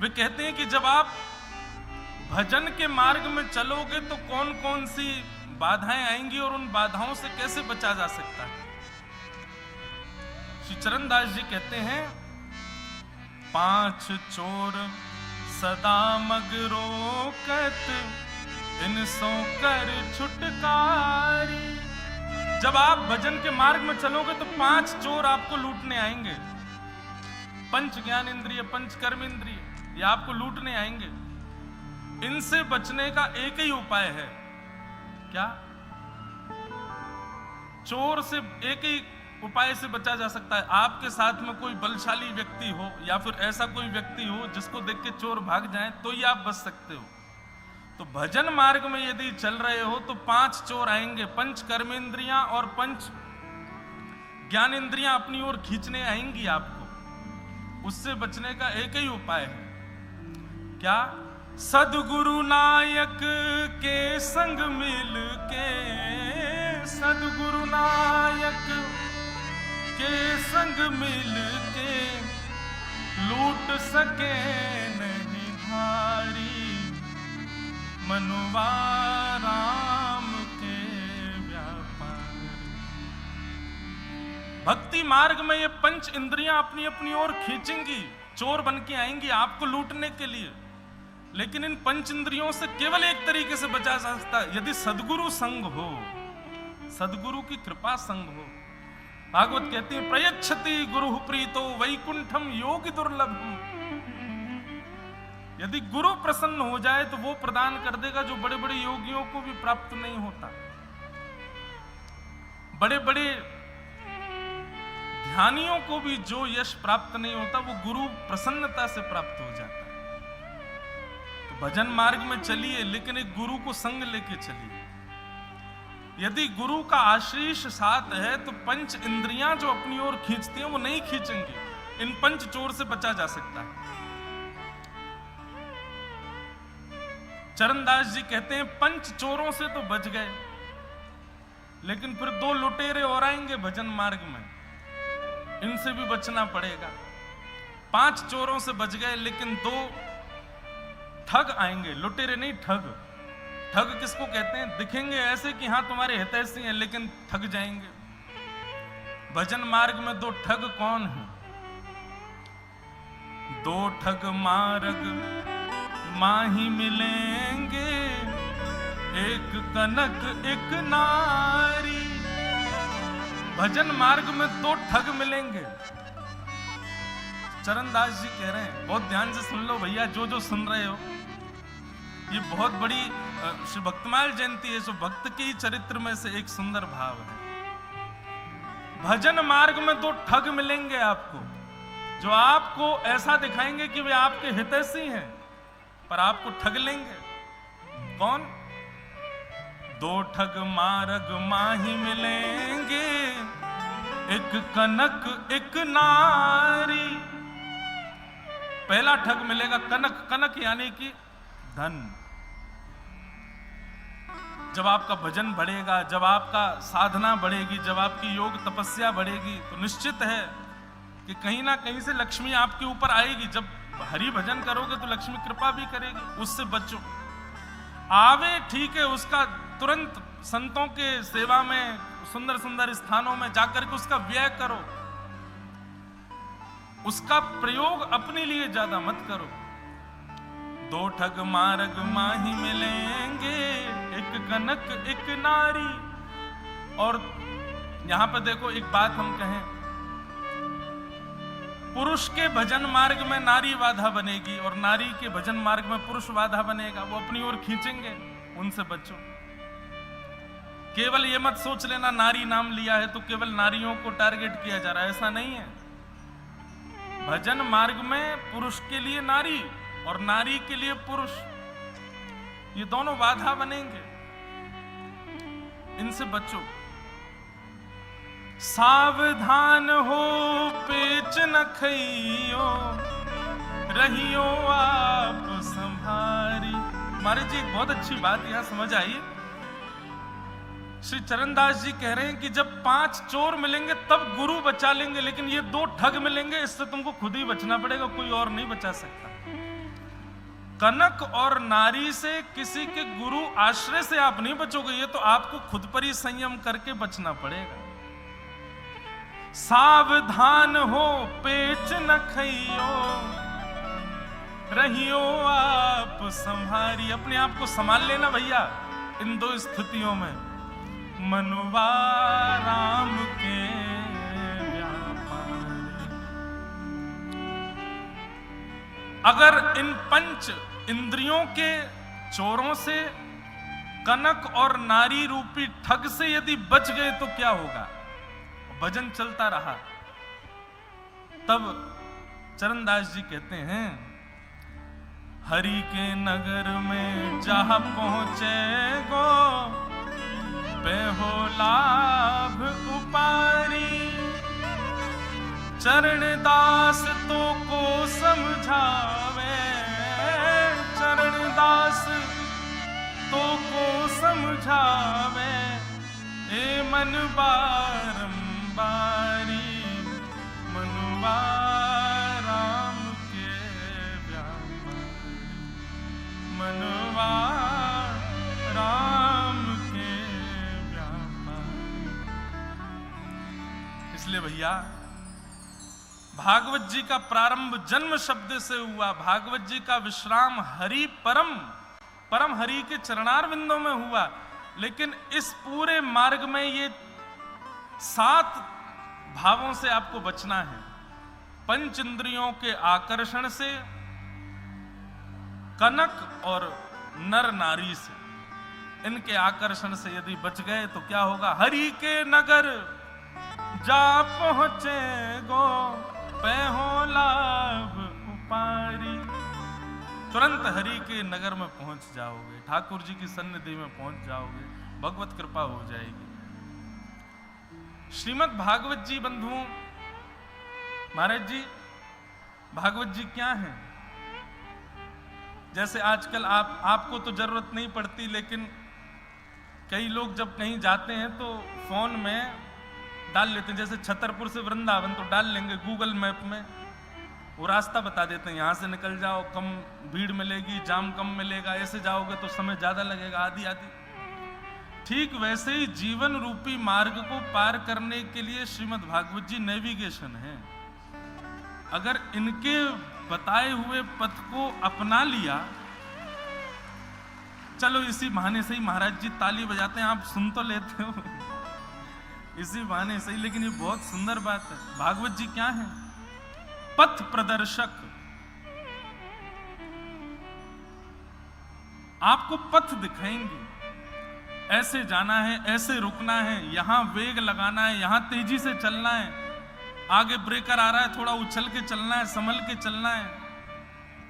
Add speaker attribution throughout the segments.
Speaker 1: वे कहते हैं कि जब आप भजन के मार्ग में चलोगे तो कौन कौन सी बाधाएं आएंगी और उन बाधाओं से कैसे बचा जा सकता है। श्री चरणदास जी कहते हैं, 5 चोर सदा मग रोकत, इन सो कर छुटकारी। जब आप भजन के मार्ग में चलोगे तो 5 चोर आपको लूटने आएंगे। पंच ज्ञान इंद्रिय, पंच कर्म इंद्रिय, ये आपको लूटने आएंगे। इनसे बचने का एक ही उपाय है। क्या? चोर से एक ही उपाय से बचा जा सकता है। आपके साथ में कोई बलशाली व्यक्ति हो या फिर ऐसा कोई व्यक्ति हो जिसको देख के चोर भाग जाएं, तो ही आप बच सकते हो। तो भजन मार्ग में यदि चल रहे हो तो 5 चोर आएंगे। पंच कर्मेंद्रियां और पंच ज्ञान इंद्रियां अपनी ओर खींचने आएंगी आपको। उससे बचने का एक ही उपाय है। क्या? सद्गुरु नायक के संग मिल के, सद्गुरु नायक के संग मिल के, लूट सके नहीं भारी, मनुवा राम के व्यापारी। भक्ति मार्ग में ये पंच इंद्रियां अपनी अपनी ओर खींचेंगी, चोर बन के आएंगी आपको लूटने के लिए। लेकिन इन पंच इंद्रियों से केवल एक तरीके से बचा जा सकता है, यदि सद्गुरु संग हो, सद्गुरु की कृपा संग हो। भागवत कहती है, प्रयच्छति गुरु प्रीतो वैकुंठम योगी दुर्लभम। यदि गुरु प्रसन्न हो जाए तो वो प्रदान कर देगा जो बड़े बड़े योगियों को भी प्राप्त नहीं होता। बड़े बड़े ध्यानियों को भी जो यश प्राप्त नहीं होता वो गुरु प्रसन्नता से प्राप्त हो जाता है। तो भजन मार्ग में चलिए, लेकिन एक गुरु को संग लेके चलिए। यदि गुरु का आशीष साथ है तो पंच इंद्रियां जो अपनी ओर खींचती हैं वो नहीं खींचेंगी। इन पंच चोर से बचा जा सकता है। चरणदास जी कहते हैं, पंच चोरों से तो बच गए, लेकिन फिर 2 लुटेरे और आएंगे भजन मार्ग में, इनसे भी बचना पड़ेगा। 5 चोरों से बच गए, लेकिन 2 ठग आएंगे। लुटेरे नहीं, ठग। ठग किसको कहते हैं? दिखेंगे ऐसे कि हाँ तुम्हारे हितैषी हैं, लेकिन ठग जाएंगे। भजन मार्ग में 2 ठग कौन हैं? 2 ठग मार्ग माही मिलेंगे, एक कनक एक नारी। भजन मार्ग में 2 ठग मिलेंगे। चरणदास जी कह रहे हैं, बहुत ध्यान से सुन लो भैया, जो सुन रहे हो, ये बहुत बड़ी श्री भक्तमाल जयंती है। सो भक्त के चरित्र में से एक सुंदर भाव है। भजन मार्ग में 2 ठग मिलेंगे आपको, जो आपको ऐसा दिखाएंगे कि वे आपके हितैषी हैं, पर आपको ठग लेंगे। कौन? 2 ठग मार्ग माही मिलेंगे, एक कनक एक नारी। पहला ठग मिलेगा कनक। कनक यानी कि धन। जब आपका भजन बढ़ेगा, जब आपका साधना बढ़ेगी, जब आपकी योग तपस्या बढ़ेगी, तो निश्चित है कि कहीं ना कहीं से लक्ष्मी आपके ऊपर आएगी। जब हरि भजन करोगे तो लक्ष्मी कृपा भी करेगी। उससे बचो। आवे ठीक है, उसका तुरंत संतों के सेवा में, सुंदर सुंदर स्थानों में जाकर के उसका व्यय करो। उसका प्रयोग अपने लिए ज्यादा मत करो। 2 ठग मार्ग माही मिलेंगे, एक कनक एक नारी। और यहां पर देखो, एक बात हम कहें, पुरुष के भजन मार्ग में नारी बाधा बनेगी और नारी के भजन मार्ग में पुरुष बाधा बनेगा। वो अपनी ओर खींचेंगे, उनसे बचो। केवल ये मत सोच लेना नारी नाम लिया है तो केवल नारियों को टारगेट किया जा रहा है, ऐसा नहीं है। भजन मार्ग में पुरुष के लिए नारी और नारी के लिए पुरुष, ये दोनों बाधा बनेंगे, इनसे बचो। सावधान हो पेच न खइयो, रहियो आप संभारी। महाराज जी, बहुत अच्छी बात यहां समझ आई। श्री चरणदास जी कह रहे हैं कि जब 5 चोर मिलेंगे तब गुरु बचा लेंगे, लेकिन ये 2 ठग मिलेंगे, इससे तुमको खुद ही बचना पड़ेगा, कोई और नहीं बचा सकता। कनक और नारी से, किसी के गुरु आश्रय से आप नहीं बचोगे, ये तो आपको खुद पर ही संयम करके बचना पड़ेगा। सावधान हो पेच न खइयो, रहियो आप संहारी। अपने आप को संभाल लेना भैया इन दो स्थितियों में। मनुवा राम के व्यापारी। अगर इन पंच इंद्रियों के चोरों से, कनक और नारी रूपी ठग से यदि बच गए तो क्या होगा? भजन चलता रहा। तब चरणदास जी कहते हैं, हरि के नगर में जहां पहुंचे गो, बेहो लाभ उपारी। चरणदास तो को समझावे, चरणदास तो को समझावे, ए मन बारंबारी। मनुवा राम के व्यापारी, मनुवा राम के व्यापारी। इसलिए भैया भागवत जी का प्रारंभ जन्म शब्द से हुआ। भागवत जी का विश्राम हरि परम हरि के चरणारविंदों में हुआ। लेकिन इस पूरे मार्ग में ये 7 भावों से आपको बचना है। पंच इंद्रियों के आकर्षण से, कनक और नर नारी से, इनके आकर्षण से यदि बच गए तो क्या होगा? हरि के नगर जा पहुंचे गो, पैहो लाभ उपारी। तुरंत हरि के नगर में पहुंच जाओगे, ठाकुर जी की सन्निधि में पहुंच जाओगे, भगवत कृपा हो जाएगी। श्रीमद् भागवत जी बंधुओं, महाराज जी भागवत जी क्या है? जैसे आजकल आपको तो जरूरत नहीं पड़ती, लेकिन कई लोग जब कहीं जाते हैं तो फोन में डाल लेते हैं। जैसे छतरपुर से वृंदावन तो डाल लेंगे गूगल मैप में, वो रास्ता बता देते हैं, यहां से निकल जाओ, कम भीड़ मिलेगी, जाम कम मिलेगा, ऐसे जाओगे तो समय ज्यादा लगेगा, आदि। ठीक वैसे ही जीवन रूपी मार्ग को पार करने के लिए श्रीमद् भागवत जी नेविगेशन है। अगर इनके बताए हुए पथ को अपना लिया, चलो इसी बहाने से ही महाराज जी ताली बजाते हैं, आप सुन तो लेते हो इसी बहाने से ही। लेकिन ये बहुत सुंदर बात है, भागवत जी क्या है? पथ प्रदर्शक। आपको पथ दिखाएंगे, ऐसे जाना है, ऐसे रुकना है, यहां वेग लगाना है, यहां तेजी से चलना है, आगे ब्रेकर आ रहा है, थोड़ा उछल के चलना है, संभल के चलना है।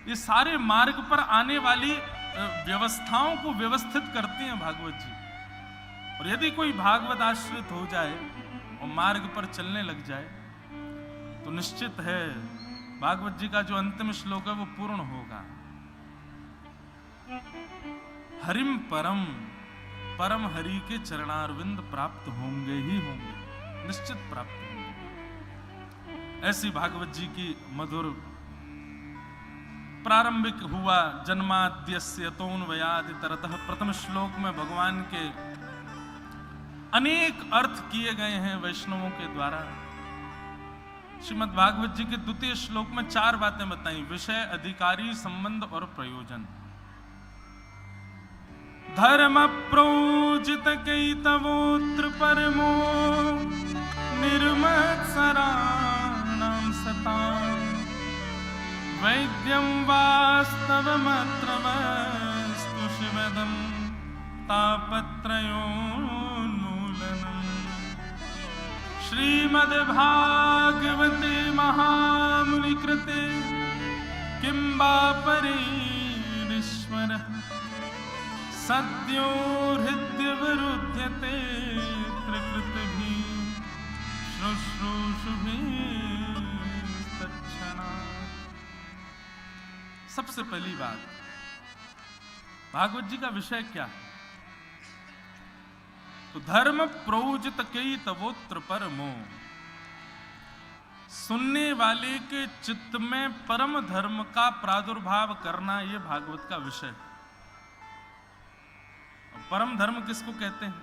Speaker 1: ये सारे मार्ग पर आने वाली व्यवस्थाओं को व्यवस्थित करते हैं भागवत जी। और यदि कोई भागवत आश्रित हो जाए और मार्ग पर चलने लग जाए तो निश्चित है भागवत जी का जो अंतिम श्लोक है वो पूर्ण होगा। हरिम परम हरि के चरणारविंद प्राप्त होंगे ही होंगे, निश्चित प्राप्त होंगे। ऐसी भागवत जी की मधुर प्रारंभिक हुआ जन्माद्यस्य तोन्वयादितरतः प्रथम श्लोक में भगवान के अनेक अर्थ किए गए हैं वैष्णवों के द्वारा। श्रीमद् भागवत जी के द्वितीय श्लोक में 4 बातें बताई: विषय, अधिकारी, संबंध और प्रयोजन। धर्म प्रोजित कैतवोत्र परमो निर्मत्सराणां सतां वैद्यं वास्तवमत्र वस्तु शिवदं तापत्रयोन्मूलनम्। श्रीमद्भागवते महामुनि कृते किं वा परेरीश्वरः सद्यो हृद्यवरुध्यते त्रिकृतिभिः शुश्रूषुभिस्तत्क्षणात्। सबसे पहली बात, भागवत जी का विषय क्या है? तो धर्म प्रोजित कई तवोत्र परमो, सुनने वाले के चित्त में परम धर्म का प्रादुर्भाव करना, यह भागवत का विषय है। परम धर्म किसको कहते हैं?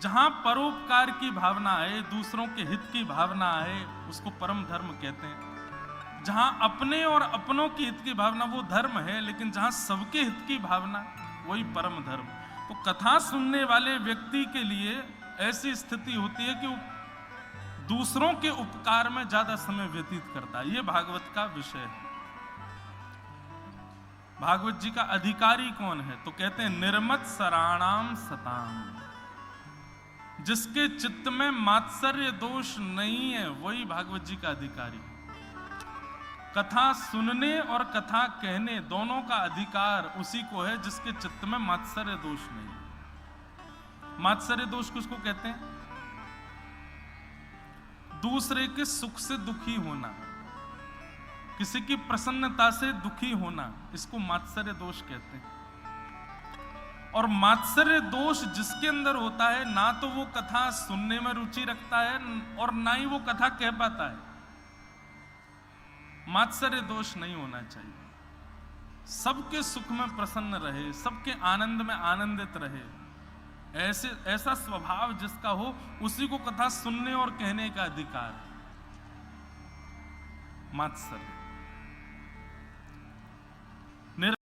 Speaker 1: जहां परोपकार की भावना है, दूसरों के हित की भावना है, उसको परम धर्म कहते हैं। जहां अपने और अपनों की हित की भावना, वो धर्म है, लेकिन जहां सबके हित की भावना, वही परम धर्म। तो कथा सुनने वाले व्यक्ति के लिए ऐसी स्थिति होती है कि वो दूसरों के उपकार में ज्यादा समय व्यतीत करता है। यह भागवत का विषय है। भागवत जी का अधिकारी कौन है? तो कहते हैं निर्मत सराणाम सताम, जिसके चित्त में मात्सर्य दोष नहीं है, वही भागवत जी का अधिकारी। कथा सुनने और कथा कहने दोनों का अधिकार उसी को है जिसके चित्त में मात्सर्य दोष नहीं। मात्सर्य दोष किसको कहते हैं? दूसरे के सुख से दुखी होना, किसी की प्रसन्नता से दुखी होना, इसको मात्सर्य दोष कहते हैं। और मात्सर्य दोष जिसके अंदर होता है, ना तो वो कथा सुनने में रुचि रखता है और ना ही वो कथा कह पाता है। मात्सर्य दोष नहीं होना चाहिए। सबके सुख में प्रसन्न रहे, सबके आनंद में आनंदित रहे, ऐसा स्वभाव जिसका हो, उसी को कथा सुनने और कहने का अधिकार है। मात्सर्य